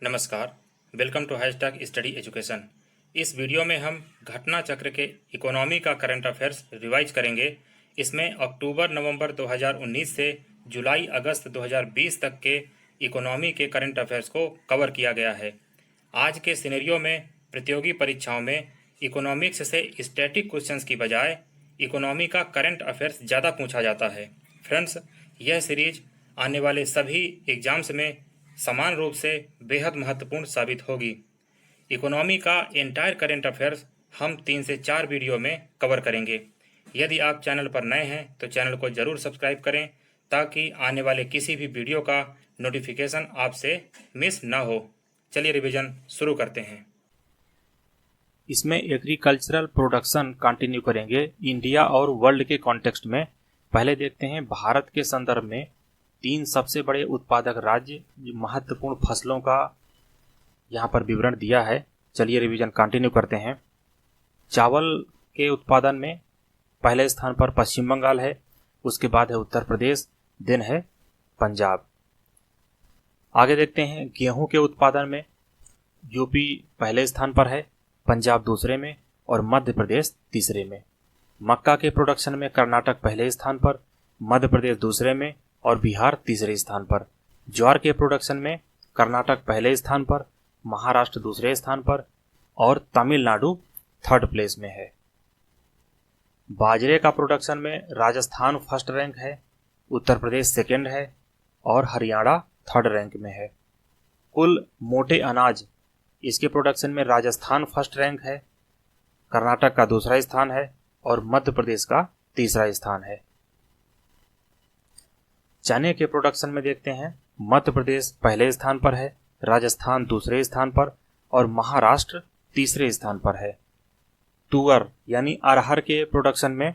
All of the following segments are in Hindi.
नमस्कार, welcome to hashtag study education. इस वीडियो में हम घटना चक्र के इकोनॉमी का करंट अफेयर्स रिवाइज करेंगे। इसमें अक्टूबर नवंबर 2019 से जुलाई अगस्त 2020 तक के इकोनॉमी के करंट अफेयर्स को कवर किया गया है। आज के सिनेरियो में प्रतियोगी परीक्षाओं में इकोनॉमिक्स से स्टैटिक क्वेश्चंस की बजाय इकोनॉमी का करंट अफेयर्स ज़्यादा पूछा जाता है। फ्रेंड्स, यह सीरीज आने वाले सभी एग्जाम्स में समान रूप से बेहद महत्वपूर्ण साबित होगी। इकोनॉमी का एंटायर करंट अफेयर्स हम 3 से 4 वीडियो में कवर करेंगे। यदि आप चैनल पर नए हैं तो चैनल को ज़रूर सब्सक्राइब करें ताकि आने वाले किसी भी वीडियो का नोटिफिकेशन आपसे मिस ना हो। चलिए रिवीजन शुरू करते हैं। इसमें एग्रीकल्चरल प्रोडक्शन कंटिन्यू करेंगे इंडिया और वर्ल्ड के कॉन्टेक्स्ट में। पहले देखते हैं भारत के संदर्भ में 3 सबसे बड़े उत्पादक राज्य, महत्वपूर्ण फसलों का यहाँ पर विवरण दिया है। चलिए रिवीजन कंटिन्यू करते हैं। चावल के उत्पादन में पहले स्थान पर पश्चिम बंगाल है, उसके बाद है उत्तर प्रदेश, देन है पंजाब। आगे देखते हैं गेहूं के उत्पादन में यूपी पहले स्थान पर है, पंजाब दूसरे में और मध्य प्रदेश तीसरे में। मक्का के प्रोडक्शन में कर्नाटक पहले स्थान पर, मध्य प्रदेश दूसरे में और बिहार तीसरे स्थान पर। ज्वार के प्रोडक्शन में कर्नाटक पहले स्थान पर, महाराष्ट्र दूसरे स्थान पर और तमिलनाडु थर्ड प्लेस में है। बाजरे का प्रोडक्शन में राजस्थान फर्स्ट रैंक है, उत्तर प्रदेश सेकेंड है और हरियाणा थर्ड रैंक में है। कुल मोटे अनाज इसके प्रोडक्शन में राजस्थान फर्स्ट रैंक है, कर्नाटक का दूसरा स्थान है और मध्य प्रदेश का तीसरा स्थान है। चने के प्रोडक्शन में देखते हैं मध्य प्रदेश पहले स्थान पर है, राजस्थान दूसरे स्थान पर और महाराष्ट्र तीसरे स्थान पर है। तुअर यानी अरहर के प्रोडक्शन में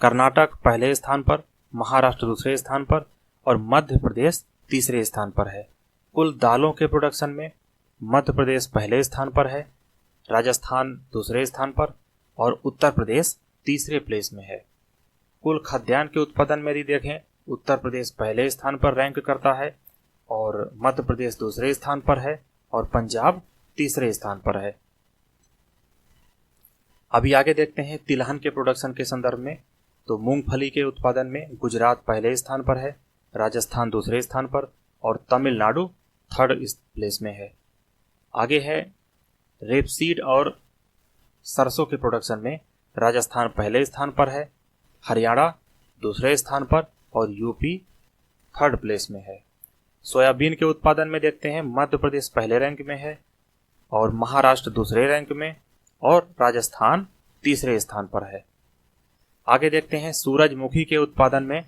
कर्नाटक पहले स्थान पर, महाराष्ट्र दूसरे स्थान पर और मध्य प्रदेश तीसरे स्थान पर है। कुल दालों के प्रोडक्शन में मध्य प्रदेश पहले स्थान पर है, राजस्थान दूसरे स्थान पर और उत्तर प्रदेश तीसरे प्लेस में है। कुल खाद्यान्न के उत्पादन में यदि देखें, उत्तर प्रदेश पहले स्थान पर रैंक करता है और मध्य प्रदेश दूसरे स्थान पर है और पंजाब तीसरे स्थान पर है। अभी आगे देखते हैं तिलहन के प्रोडक्शन के संदर्भ में। तो मूंगफली के उत्पादन में गुजरात पहले स्थान पर है, राजस्थान दूसरे स्थान पर और तमिलनाडु थर्ड प्लेस में है। आगे है रेपसीड और सरसों के प्रोडक्शन में राजस्थान पहले स्थान पर है, हरियाणा दूसरे स्थान पर और यूपी थर्ड प्लेस में है। सोयाबीन के उत्पादन में देखते हैं मध्य प्रदेश पहले रैंक में है और महाराष्ट्र दूसरे रैंक में और राजस्थान तीसरे स्थान पर है। आगे देखते हैं सूरजमुखी के उत्पादन में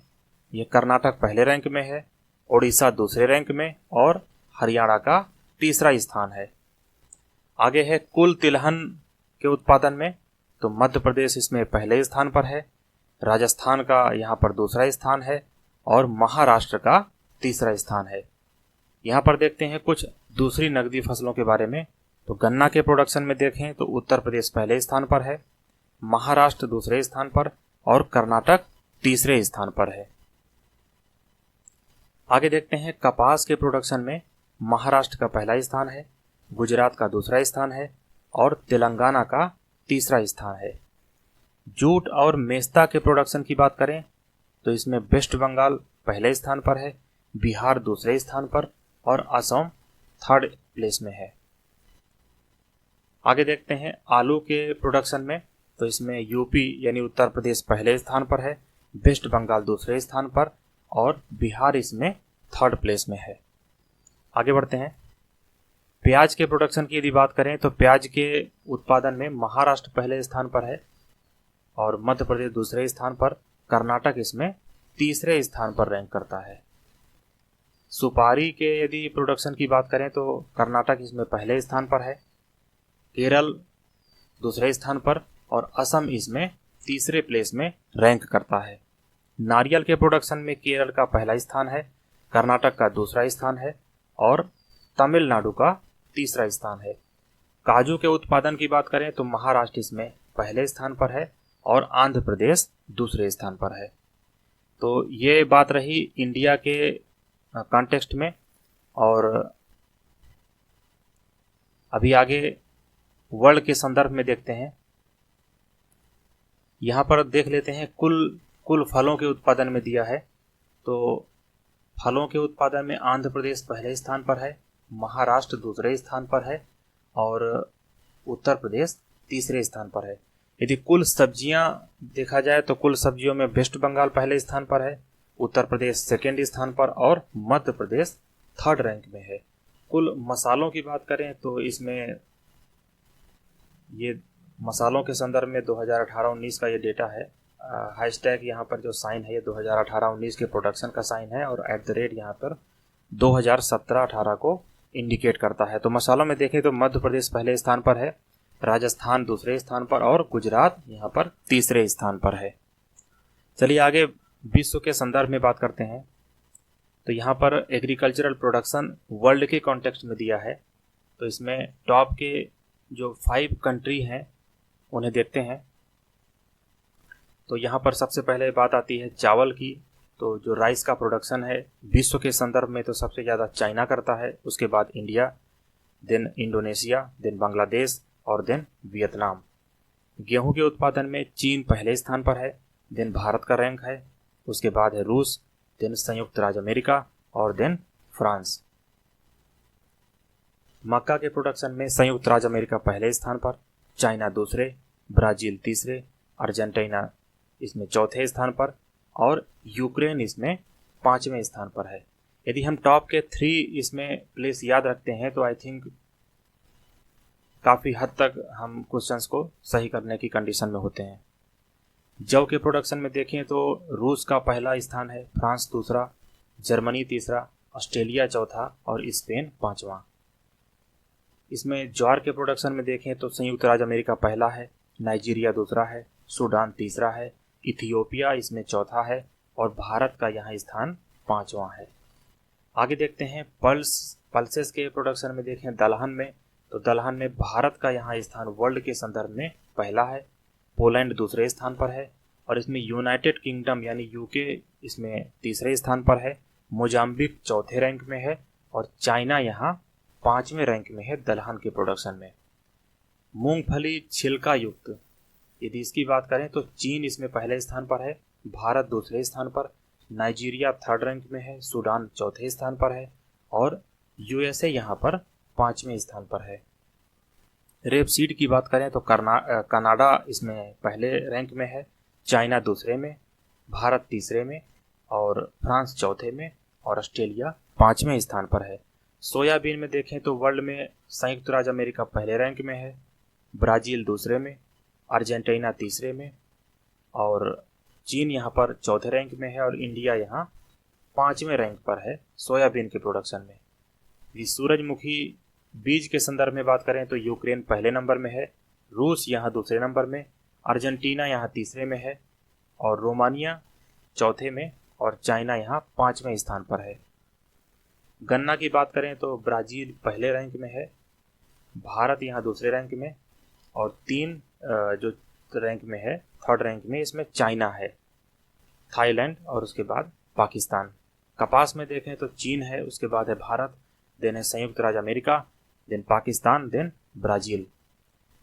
ये कर्नाटक पहले रैंक में है, ओडिशा दूसरे रैंक में और हरियाणा का तीसरा स्थान है। आगे है कुल तिलहन के उत्पादन में, तो मध्य प्रदेश इसमें पहले स्थान पर है, राजस्थान का यहाँ पर दूसरा स्थान है और महाराष्ट्र का तीसरा स्थान है। यहाँ पर देखते हैं कुछ दूसरी नकदी फसलों के बारे में। तो गन्ना के प्रोडक्शन में देखें तो उत्तर प्रदेश पहले स्थान पर है, महाराष्ट्र दूसरे स्थान पर और कर्नाटक तीसरे स्थान पर है। आगे देखते हैं कपास के प्रोडक्शन में महाराष्ट्र का पहला स्थान है, गुजरात का दूसरा स्थान है और तेलंगाना का तीसरा स्थान है। जूट और मेस्ता के प्रोडक्शन की बात करें तो इसमें वेस्ट बंगाल पहले स्थान पर है, बिहार दूसरे स्थान पर और असम थर्ड प्लेस में है। आगे देखते हैं आलू के प्रोडक्शन में, तो इसमें यूपी यानी उत्तर प्रदेश पहले स्थान पर है, वेस्ट बंगाल दूसरे स्थान पर और बिहार इसमें थर्ड प्लेस में है। आगे बढ़ते हैं प्याज के प्रोडक्शन की यदि बात करें तो प्याज के उत्पादन में महाराष्ट्र पहले स्थान पर है और मध्य प्रदेश दूसरे स्थान पर, कर्नाटक इसमें तीसरे स्थान पर रैंक करता है। सुपारी के यदि प्रोडक्शन की बात करें तो कर्नाटक इसमें पहले स्थान पर है, केरल दूसरे स्थान पर और असम इसमें तीसरे प्लेस में रैंक करता है। नारियल के प्रोडक्शन में केरल का पहला स्थान है, कर्नाटक का दूसरा स्थान है और तमिलनाडु का तीसरा स्थान है। काजू के उत्पादन की बात करें तो महाराष्ट्र इसमें पहले स्थान पर है और आंध्र प्रदेश दूसरे स्थान पर है। तो ये बात रही इंडिया के कॉन्टेक्स्ट में। और अभी आगे वर्ल्ड के संदर्भ में देखते हैं। यहाँ पर देख लेते हैं कुल फलों के उत्पादन में दिया है। तो फलों के उत्पादन में आंध्र प्रदेश पहले स्थान पर है, महाराष्ट्र दूसरे स्थान पर है और उत्तर प्रदेश तीसरे स्थान पर है। यदि कुल सब्जियां देखा जाए तो कुल सब्जियों में वेस्ट बंगाल पहले स्थान पर है, उत्तर प्रदेश सेकेंड स्थान पर और मध्य प्रदेश थर्ड रैंक में है। कुल मसालों की बात करें तो इसमें ये मसालों के संदर्भ में 2018-19 का ये डेटा है। हैशटैग यहाँ पर जो साइन है ये 2018-19 के प्रोडक्शन का साइन है और @ यहाँ पर 2017-18 को इंडिकेट करता है। तो मसालों में देखें तो मध्य प्रदेश पहले स्थान पर है, राजस्थान दूसरे स्थान पर और गुजरात यहाँ पर तीसरे स्थान पर है। चलिए आगे विश्व के संदर्भ में बात करते हैं। तो यहाँ पर एग्रीकल्चरल प्रोडक्शन वर्ल्ड के कॉन्टेक्स्ट में दिया है। तो इसमें टॉप के जो 5 कंट्री हैं उन्हें देखते हैं। तो यहाँ पर सबसे पहले बात आती है चावल की। तो जो राइस का प्रोडक्शन है विश्व के संदर्भ में तो सबसे ज़्यादा चाइना करता है, उसके बाद India, then Indonesia, then Bangladesh और देन वियतनाम। गेहूं के उत्पादन में चीन पहले स्थान पर है, देन भारत का रैंक है, उसके बाद है रूस, देन संयुक्त राज्य अमेरिका और देन फ्रांस। मक्का के प्रोडक्शन में संयुक्त राज्य अमेरिका पहले स्थान पर, चाइना दूसरे, ब्राज़ील तीसरे, अर्जेंटीना इसमें चौथे स्थान पर और यूक्रेन इसमें 5वें स्थान पर है। यदि हम टॉप के 3 इसमें प्लेस याद रखते हैं तो आई थिंक काफ़ी हद तक हम क्वेश्चंस को सही करने की कंडीशन में होते हैं। जौ के प्रोडक्शन में देखें तो रूस का पहला स्थान है, फ्रांस दूसरा, जर्मनी तीसरा, ऑस्ट्रेलिया चौथा और स्पेन 5वां। इसमें ज्वार के प्रोडक्शन में देखें तो संयुक्त राज्य अमेरिका पहला है, नाइजीरिया दूसरा है, सूडान तीसरा है, इथियोपिया इसमें चौथा है और भारत का यहाँ स्थान 5वां है। आगे देखते हैं पल्सेस के प्रोडक्शन में देखें दलहन में, तो दलहन में भारत का यहाँ स्थान वर्ल्ड के संदर्भ में पहला है, पोलैंड दूसरे स्थान पर है और इसमें यूनाइटेड किंगडम यानी यूके इसमें तीसरे स्थान पर है, मोजाम्बिक चौथे रैंक में है और चाइना यहाँ 5वें रैंक में है दलहन के प्रोडक्शन में। मूंगफली छिलका युक्त यदि इसकी बात करें तो चीन इसमें पहले स्थान पर है, भारत दूसरे स्थान पर, नाइजीरिया थर्ड रैंक में है, सूडान चौथे स्थान पर है और यूएसए यहाँ पर 5वें स्थान पर है। रेपसीड की बात करें तो कनाडा इसमें पहले रैंक में है, चाइना दूसरे में, भारत तीसरे में और फ्रांस चौथे में और ऑस्ट्रेलिया 5वें स्थान पर है। सोयाबीन में देखें तो वर्ल्ड में संयुक्त राज्य अमेरिका पहले रैंक में है, ब्राज़ील दूसरे में, अर्जेंटीना तीसरे में और चीन यहाँ पर चौथे रैंक में है और इंडिया यहाँ 5वें रैंक पर है सोयाबीन के प्रोडक्शन में। यदि सूरजमुखी बीज के संदर्भ में बात करें तो यूक्रेन पहले नंबर में है, रूस यहाँ दूसरे नंबर में, अर्जेंटीना यहाँ तीसरे में है और रोमानिया चौथे में और चाइना यहाँ 5वें स्थान पर है। गन्ना की बात करें तो ब्राज़ील पहले रैंक में है, भारत यहाँ दूसरे रैंक में और 3 जो रैंक में है थर्ड रैंक में इसमें चाइना है, थाईलैंड और उसके बाद पाकिस्तान। कपास में देखें तो चीन है, उसके बाद है भारत, देन है संयुक्त राज्य America, then Pakistan, then Brazil.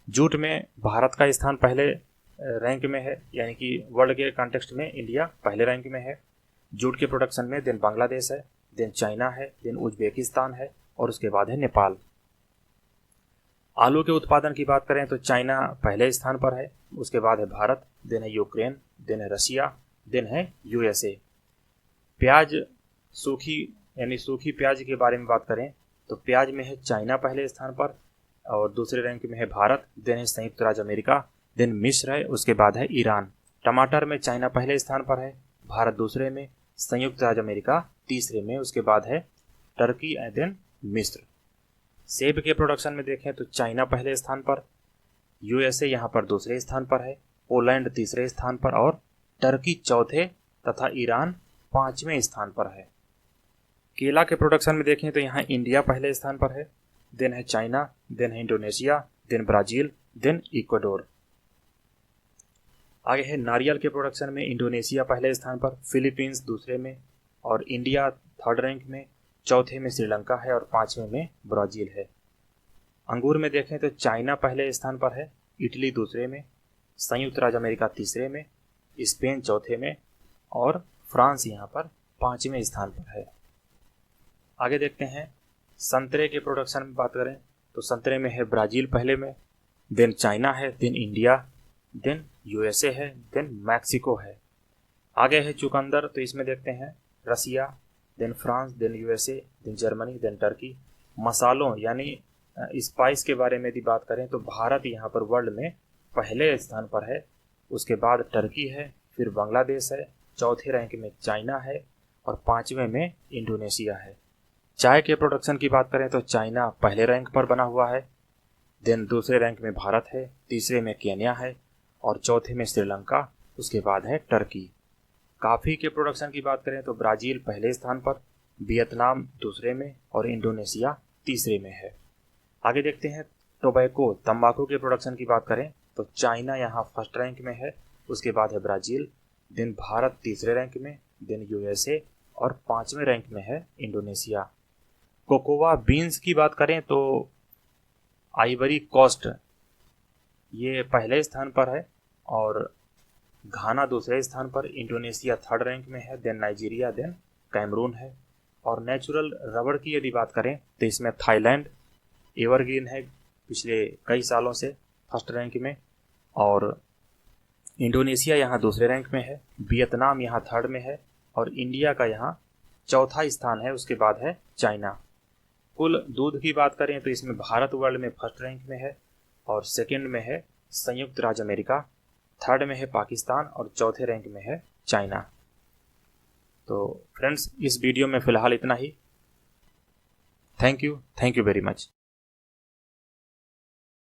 जूट में भारत का स्थान पहले रैंक में है यानी कि वर्ल्ड के कॉन्टेक्स्ट में इंडिया पहले रैंक में है। जूट के प्रोडक्शन में देन बांग्लादेश है, देन चाइना है, देन उज्बेकिस्तान है और उसके बाद है नेपाल। आलू के उत्पादन की बात करें तो चाइना पहले स्थान पर है, उसके बाद है भारत, देन है यूक्रेन, देन है रशिया, देन है यूएसए। प्याज सूखी यानी सूखी प्याज के बारे में बात करें तो प्याज में है चाइना पहले स्थान पर और दूसरे रैंक में है भारत, देन है संयुक्त राज्य अमेरिका, देन मिस्र है, उसके बाद है ईरान। टमाटर में चाइना पहले स्थान पर है, भारत दूसरे में, संयुक्त राज्य अमेरिका तीसरे में, उसके बाद है टर्की एंड देन मिस्र। सेब के प्रोडक्शन में देखें तो चाइना पहले स्थान पर, यूएसए यहाँ पर दूसरे स्थान पर है, पोलैंड तीसरे स्थान पर और टर्की चौथे तथा ईरान 5वें स्थान पर है। केला के प्रोडक्शन में देखें तो यहाँ इंडिया पहले स्थान पर है, देन है चाइना, देन है Indonesia, then Brazil, then Ecuador. आगे है नारियल के प्रोडक्शन में इंडोनेशिया पहले स्थान पर, फिलीपींस दूसरे में और इंडिया थर्ड रैंक में, चौथे में श्रीलंका है और 5वें में ब्राज़ील है। अंगूर में देखें तो चाइना पहले स्थान पर है, इटली दूसरे में, संयुक्त राज्य अमेरिका तीसरे में, स्पेन चौथे में और फ्रांस यहाँ पर 5वें स्थान पर है। आगे देखते हैं संतरे के प्रोडक्शन में बात करें तो संतरे में है ब्राज़ील पहले में, देन चाइना है, देन इंडिया, देन यूएसए है, देन मैक्सिको है। आगे है चुकंदर, तो इसमें देखते हैं Russia, then France, then USA, then Germany, then Turkey. मसालों यानी स्पाइस के बारे में यदि बात करें तो भारत यहाँ पर वर्ल्ड में पहले स्थान पर है, उसके बाद टर्की है, फिर बांग्लादेश है, चौथे रैंक में चाइना है और 5वें में इंडोनेशिया है। चाय के प्रोडक्शन की बात करें तो चाइना पहले रैंक पर बना हुआ है, देन दूसरे रैंक में भारत है, तीसरे में केन्या है और चौथे में श्रीलंका, उसके बाद है टर्की। कॉफ़ी के प्रोडक्शन की बात करें तो ब्राज़ील पहले स्थान पर, वियतनाम दूसरे में और इंडोनेशिया तीसरे में है। आगे देखते हैं टोबैको तंबाकू के प्रोडक्शन की बात करें तो चाइना यहाँ फर्स्ट रैंक में है, उसके बाद है ब्राज़ील, देन भारत तीसरे रैंक में, देन यूएसए और 5वें रैंक में है इंडोनेशिया। कोकोआ बीन्स की बात करें तो आइवरी कोस्ट ये पहले स्थान पर है और घाना दूसरे स्थान पर, इंडोनेशिया थर्ड रैंक में है, देन नाइजीरिया, देन कैमरून है। और नेचुरल रबड़ की यदि बात करें तो इसमें थाईलैंड एवरग्रीन है पिछले कई सालों से फर्स्ट रैंक में, और इंडोनेशिया यहाँ दूसरे रैंक में है, वियतनाम यहाँ थर्ड में है और इंडिया का यहाँ चौथा स्थान है, उसके बाद है चाइना। कुल दूध की बात करें तो इसमें भारत वर्ल्ड में फर्स्ट रैंक में है और सेकंड में है संयुक्त राज्य अमेरिका, थर्ड में है पाकिस्तान और चौथे रैंक में है चाइना। तो फ्रेंड्स इस वीडियो में फ़िलहाल इतना ही। Thank you very much.